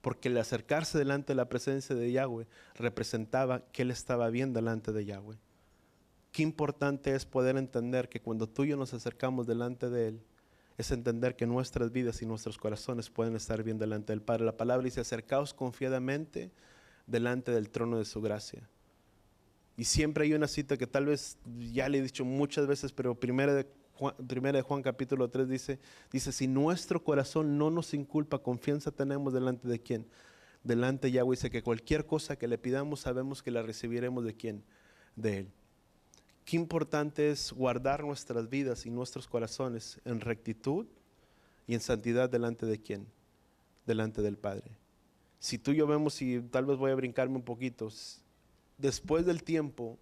porque el acercarse delante de la presencia de Yahweh representaba que él estaba bien delante de Yahweh. Qué importante es poder entender que cuando tú y yo nos acercamos delante de Él, es entender que nuestras vidas y nuestros corazones pueden estar bien delante del Padre. La palabra dice, acercaos confiadamente delante del trono de su gracia. Y siempre hay una cita que tal vez ya le he dicho muchas veces, pero primera de Juan capítulo 3 dice, si nuestro corazón no nos inculpa, confianza tenemos delante de quién, delante de Yahweh. Dice que cualquier cosa que le pidamos sabemos que la recibiremos de quién, de Él. Qué importante es guardar nuestras vidas y nuestros corazones en rectitud y en santidad delante de quién, delante del Padre. Si tú y yo vemos, y tal vez voy a brincarme un poquito, después del tiempo,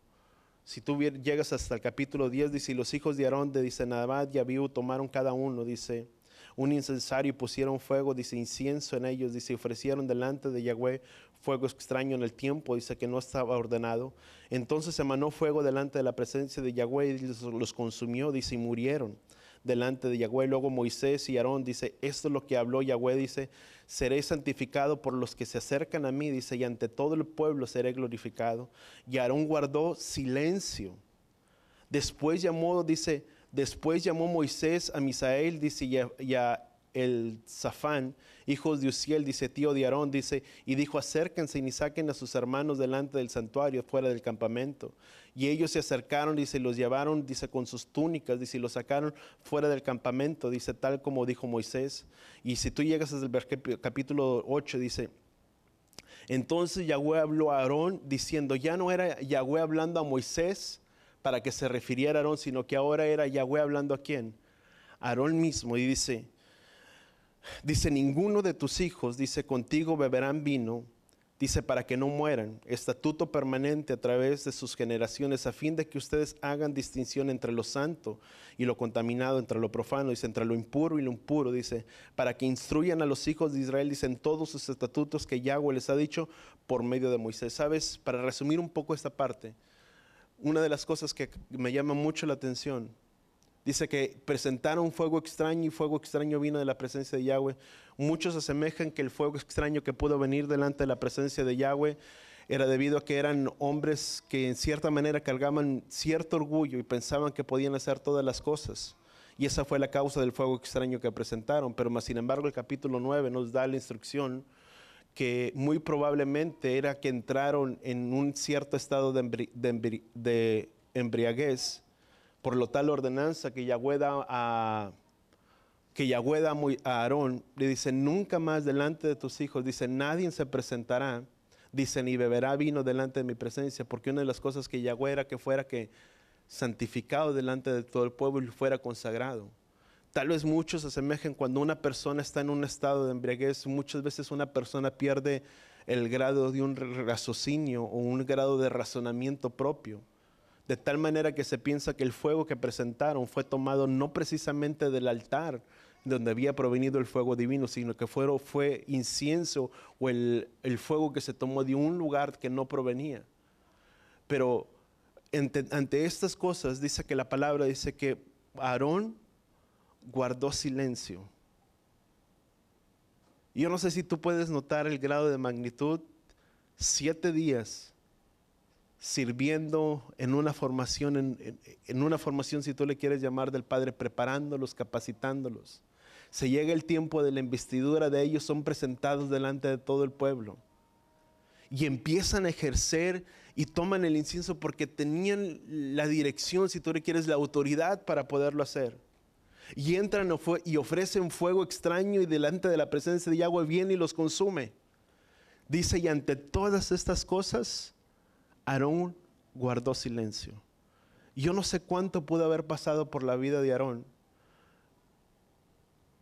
si tú llegas hasta el capítulo 10, dice, y los hijos de Aarón, dice, Nadab y Abiú tomaron cada uno, dice, un incensario y pusieron fuego, dice, incienso en ellos, dice, ofrecieron delante de Yahweh fuego extraño en el tiempo, dice, que no estaba ordenado. Entonces emanó fuego delante de la presencia de Yahweh y los consumió, dice, y murieron delante de Yahweh. Luego Moisés y Aarón, dice, esto es lo que habló Yahweh, dice, seré santificado por los que se acercan a mí, dice, y ante todo el pueblo seré glorificado. Y Aarón guardó silencio. Después llamó Moisés a Misael, dice, y a Elzafán, hijos de Uziel, dice, tío de Aarón, dice, y dijo, acérquense y saquen a sus hermanos delante del santuario, fuera del campamento. Y ellos se acercaron, dice, y los llevaron, dice, con sus túnicas, dice, y los sacaron fuera del campamento, dice, tal como dijo Moisés. Y si tú llegas desde el capítulo 8, dice, Entonces Yahweh habló a Aarón diciendo, ya no era Yahweh hablando a Moisés para que se refiriera a Aarón, sino que ahora era Yahweh hablando a quién, a Aarón mismo. Y dice, ninguno de tus hijos, dice, contigo beberán vino, dice, para que no mueran, estatuto permanente a través de sus generaciones, a fin de que ustedes hagan distinción entre lo santo y lo contaminado, entre lo profano, dice, entre lo impuro y lo impuro, dice, para que instruyan a los hijos de Israel, dicen, todos sus estatutos que Yahweh les ha dicho por medio de Moisés. ¿Sabes? Para resumir un poco esta parte, una de las cosas que me llama mucho la atención, dice que presentaron fuego extraño y fuego extraño vino de la presencia de Yahweh. Muchos asemejan que el fuego extraño que pudo venir delante de la presencia de Yahweh era debido a que eran hombres que en cierta manera cargaban cierto orgullo y pensaban que podían hacer todas las cosas. Y esa fue la causa del fuego extraño que presentaron. Pero más sin embargo el capítulo 9 nos da la instrucción que muy probablemente era que entraron en un cierto estado de embriaguez, por lo tal ordenanza que Yahweh da a Aarón, le dice, nunca más delante de tus hijos, dice, nadie se presentará, dice, ni beberá vino delante de mi presencia, porque una de las cosas que Yahweh era que fuera que santificado delante de todo el pueblo y fuera consagrado. Tal vez muchos se asemejen cuando una persona está en un estado de embriaguez, muchas veces una persona pierde el grado de un raciocinio o un grado de razonamiento propio. De tal manera que se piensa que el fuego que presentaron fue tomado no precisamente del altar donde había provenido el fuego divino, sino que fue incienso o el fuego que se tomó de un lugar que no provenía. Pero ante estas cosas dice que la palabra dice que Aarón guardó silencio. Yo no sé si tú puedes notar el grado de magnitud. 7 días sirviendo en una formación, en una formación, si tú le quieres llamar, del Padre, preparándolos, capacitándolos. Se llega el tiempo de la investidura de ellos, son presentados delante de todo el pueblo y empiezan a ejercer y toman el incienso porque tenían la dirección, si tú le quieres, la autoridad para poderlo hacer. Y entran y ofrecen fuego extraño y delante de la presencia de Yahweh viene y los consume. Dice, y ante todas estas cosas Aarón guardó silencio. Yo no sé cuánto pudo haber pasado por la vida de Aarón.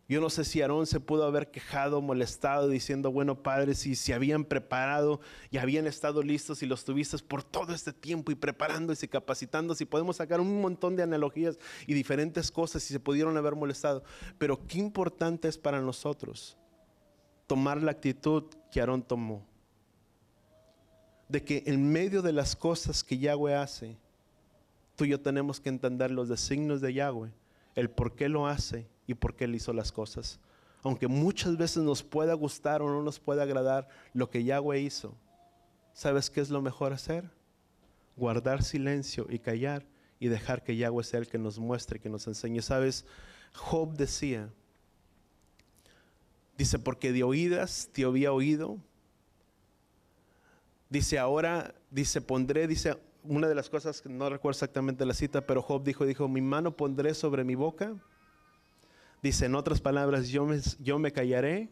Yo no sé si Aarón se pudo haber quejado, molestado, diciendo, bueno, padre, si se habían preparado y habían estado listos y los tuviste por todo este tiempo y preparándose y capacitándose, y podemos sacar un montón de analogías y diferentes cosas y se pudieron haber molestado. Pero qué importante es para nosotros tomar la actitud que Aarón tomó. De que en medio de las cosas que Yahweh hace, tú y yo tenemos que entender los designios de Yahweh, el por qué lo hace y por qué Él hizo las cosas. Aunque muchas veces nos pueda gustar o no nos pueda agradar lo que Yahweh hizo, ¿sabes qué es lo mejor hacer? Guardar silencio y callar y dejar que Yahweh sea el que nos muestre, que nos enseñe. ¿Sabes? Job decía, dice, porque de oídas te había oído. Dice, ahora, dice, pondré, dice, una de las cosas, que no recuerdo exactamente la cita, pero Job dijo, mi mano pondré sobre mi boca. Dice, en otras palabras, yo me callaré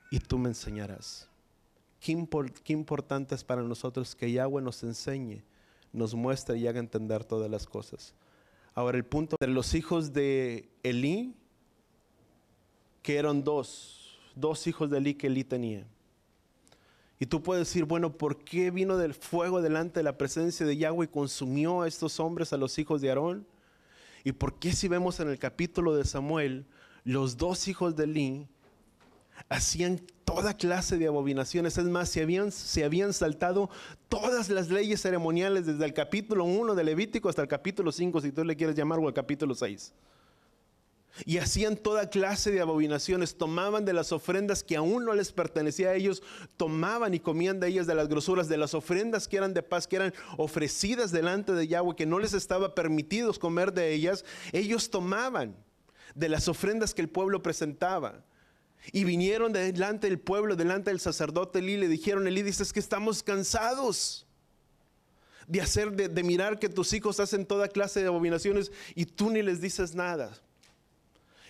y tú me enseñarás. Qué importante es para nosotros que Yahweh nos enseñe, nos muestre y haga entender todas las cosas. Ahora el punto, entre los hijos de Elí, que eran dos hijos de Elí que Elí tenía. Y tú puedes decir, bueno, ¿por qué vino del fuego delante de la presencia de Yahweh y consumió a estos hombres, a los hijos de Aarón? ¿Y por qué si vemos en el capítulo de Samuel, los 2 hijos de Elí hacían toda clase de abominaciones? Es más, se habían saltado todas las leyes ceremoniales desde el capítulo 1 de Levítico hasta el capítulo 5, si tú le quieres llamar, o el capítulo 6. Y hacían toda clase de abominaciones, tomaban de las ofrendas que aún no les pertenecía a ellos, tomaban y comían de ellas, de las grosuras, de las ofrendas que eran de paz, que eran ofrecidas delante de Yahweh, que no les estaba permitido comer de ellas. Ellos tomaban de las ofrendas que el pueblo presentaba. Y vinieron delante del pueblo, delante del sacerdote Elí, le dijeron, Elí, dices que estamos cansados de mirar que tus hijos hacen toda clase de abominaciones y tú ni les dices nada.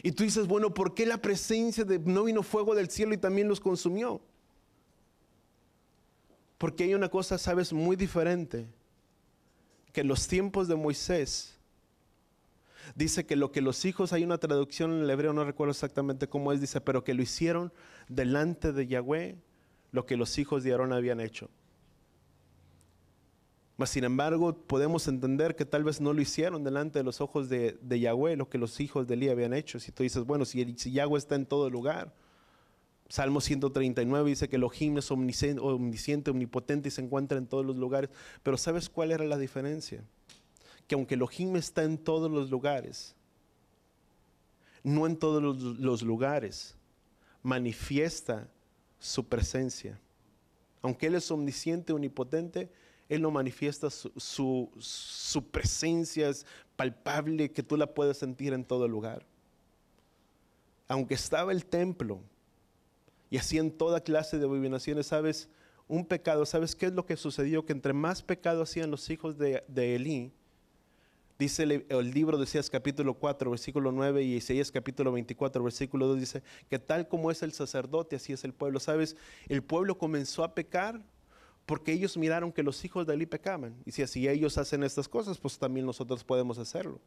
Y tú dices, bueno, ¿por qué la presencia no vino fuego del cielo y también los consumió? Porque hay una cosa, sabes, muy diferente, que en los tiempos de Moisés, dice que lo que los hijos, hay una traducción en el hebreo, no recuerdo exactamente cómo es, dice, pero que lo hicieron delante de Yahweh, lo que los hijos de Aarón habían hecho. Mas sin embargo, podemos entender que tal vez no lo hicieron delante de los ojos de Yahweh, lo que los hijos de Elí habían hecho. Si tú dices, bueno, si Yahweh está en todo lugar. Salmo 139 dice que Elohim es omnisciente, omnipotente y se encuentra en todos los lugares. Pero ¿sabes cuál era la diferencia? Que aunque Elohim está en todos los lugares, no en todos los lugares manifiesta su presencia. Aunque Él es omnisciente, omnipotente, Él no manifiesta su presencia, es palpable, que tú la puedes sentir en todo lugar. Aunque estaba el templo y hacían toda clase de abominaciones, ¿sabes? Un pecado, ¿sabes qué es lo que sucedió? Que entre más pecado hacían los hijos de Elí, dice el libro de Isaías capítulo 4, versículo 9 y Isaías capítulo 24, versículo 2, dice que tal como es el sacerdote, así es el pueblo. ¿Sabes? El pueblo comenzó a pecar porque ellos miraron que los hijos de Elí pecaban. Y si así ellos hacen estas cosas, pues también nosotros podemos hacerlo.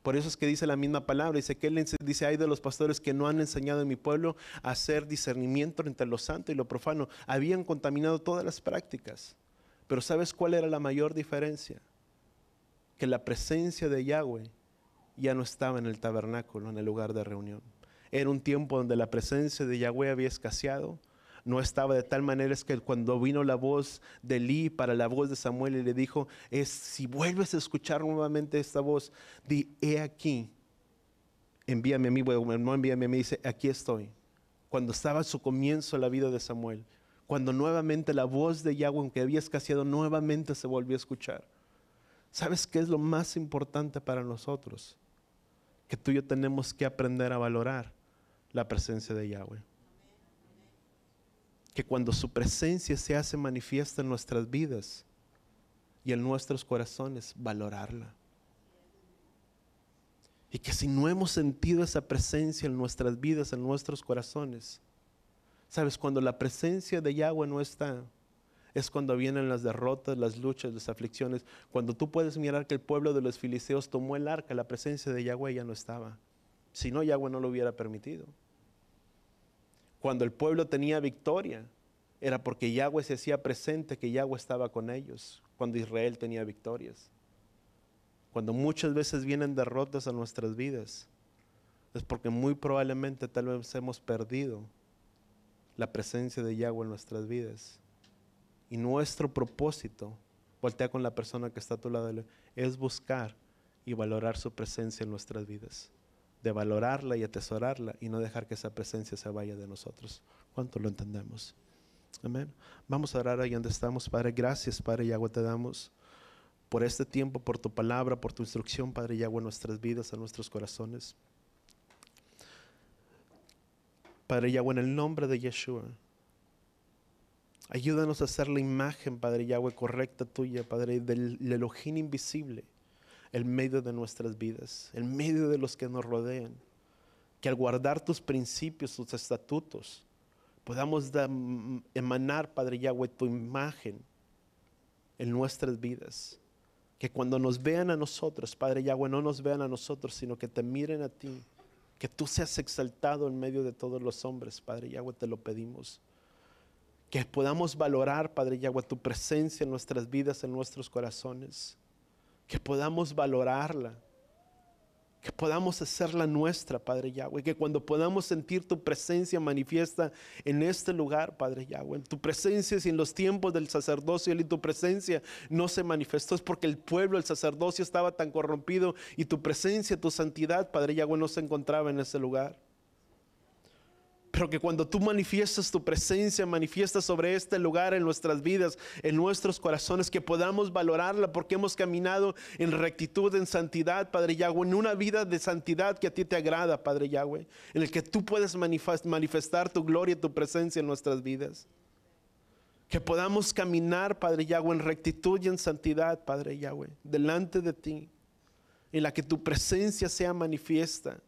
Por eso es que dice la misma palabra, dice que él dice, hay de los pastores que no han enseñado en mi pueblo a hacer discernimiento entre lo santo y lo profano. Habían contaminado todas las prácticas. Pero ¿sabes cuál era la mayor diferencia? Que la presencia de Yahweh ya no estaba en el tabernáculo, en el lugar de reunión. Era un tiempo donde la presencia de Yahweh había escaseado. No estaba, de tal manera es que cuando vino la voz de Elí para la voz de Samuel y le dijo, si vuelves a escuchar nuevamente esta voz, di, he aquí, envíame a mí, bueno, no envíame a mí, dice, aquí estoy. Cuando estaba a su comienzo la vida de Samuel, cuando nuevamente la voz de Yahweh, aunque había escaseado, nuevamente se volvió a escuchar. ¿Sabes qué es lo más importante para nosotros? Que tú y yo tenemos que aprender a valorar la presencia de Yahweh. Que cuando su presencia se hace manifiesta en nuestras vidas y en nuestros corazones, valorarla. Y que si no hemos sentido esa presencia en nuestras vidas, en nuestros corazones, ¿sabes? Cuando la presencia de Yahweh no está, es cuando vienen las derrotas, las luchas, las aflicciones. Cuando tú puedes mirar que el pueblo de los filisteos tomó el arca, la presencia de Yahweh ya no estaba. Si no, Yahweh no lo hubiera permitido. Cuando el pueblo tenía victoria, era porque Yahweh se hacía presente, que Yahweh estaba con ellos. Cuando Israel tenía victorias. Cuando muchas veces vienen derrotas a nuestras vidas, es porque muy probablemente tal vez hemos perdido la presencia de Yahweh en nuestras vidas. Y nuestro propósito, voltea con la persona que está a tu lado, es buscar y valorar su presencia en nuestras vidas. De valorarla y atesorarla y no dejar que esa presencia se vaya de nosotros. ¿Cuánto lo entendemos? Amén. Vamos a orar ahí donde estamos. Padre, gracias, Padre Yahweh, te damos por este tiempo, por tu palabra, por tu instrucción, Padre Yahweh, en nuestras vidas, en nuestros corazones. Padre Yahweh, en el nombre de Yeshua, ayúdanos a hacer la imagen, Padre Yahweh, correcta tuya, Padre, del Elohim invisible, en medio de nuestras vidas, en medio de los que nos rodean. Que al guardar tus principios, tus estatutos, podamos emanar, Padre Yahweh, tu imagen en nuestras vidas. Que cuando nos vean a nosotros, Padre Yahweh, no nos vean a nosotros, sino que te miren a ti. Que tú seas exaltado en medio de todos los hombres, Padre Yahweh, te lo pedimos. Que podamos valorar, Padre Yahweh, tu presencia en nuestras vidas, en nuestros corazones. Que podamos valorarla. Que podamos hacerla nuestra, Padre Yahweh. Que cuando podamos sentir tu presencia manifiesta en este lugar, Padre Yahweh. Tu presencia, si en los tiempos del sacerdocio y tu presencia no se manifestó, es porque el pueblo, el sacerdocio estaba tan corrompido y tu presencia, tu santidad, Padre Yahweh, no se encontraba en ese lugar. Pero que cuando tú manifiestas tu presencia, manifiestas sobre este lugar en nuestras vidas, en nuestros corazones, que podamos valorarla porque hemos caminado en rectitud, en santidad, Padre Yahweh, en una vida de santidad que a ti te agrada, Padre Yahweh, en el que tú puedes manifestar tu gloria y tu presencia en nuestras vidas. Que podamos caminar, Padre Yahweh, en rectitud y en santidad, Padre Yahweh, delante de ti, en la que tu presencia sea manifiesta.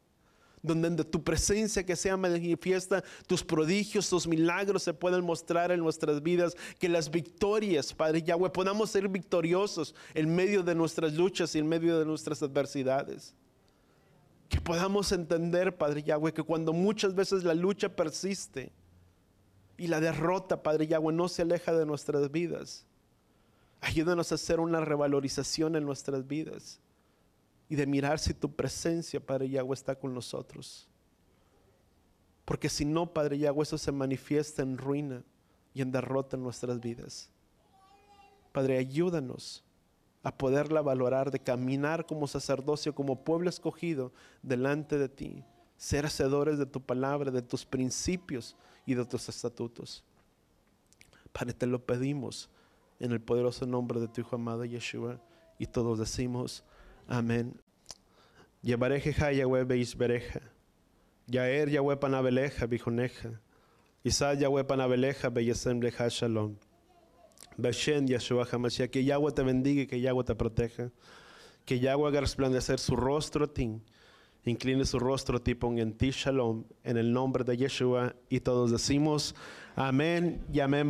donde tu presencia que sea manifiesta, tus prodigios, tus milagros se puedan mostrar en nuestras vidas, que las victorias, Padre Yahweh, podamos ser victoriosos en medio de nuestras luchas y en medio de nuestras adversidades. Que podamos entender, Padre Yahweh, que cuando muchas veces la lucha persiste y la derrota, Padre Yahweh, no se aleja de nuestras vidas, ayúdanos a hacer una revalorización en nuestras vidas y de mirar si tu presencia, Padre Yahweh, está con nosotros. Porque si no, Padre Yahweh, eso se manifiesta en ruina y en derrota en nuestras vidas. Padre, ayúdanos a poderla valorar, de caminar como sacerdocio, como pueblo escogido delante de ti, ser hacedores de tu palabra, de tus principios y de tus estatutos. Padre, te lo pedimos en el poderoso nombre de tu Hijo amado Yeshua, y todos decimos amén. Yevarejeja Yahweh beishbereja, Yaer Yahweh panabeleja bijoneja, Isaac Yahweh panabeleja beyesem leja shalom. Beshen Yeshua HaMashiach, que Yahweh te bendiga y que Yahweh te proteja, que Yahweh haga resplandecer su rostro a ti, incline su rostro a ti, ponga en ti shalom, en el nombre de Yeshua, y todos decimos amén y amén.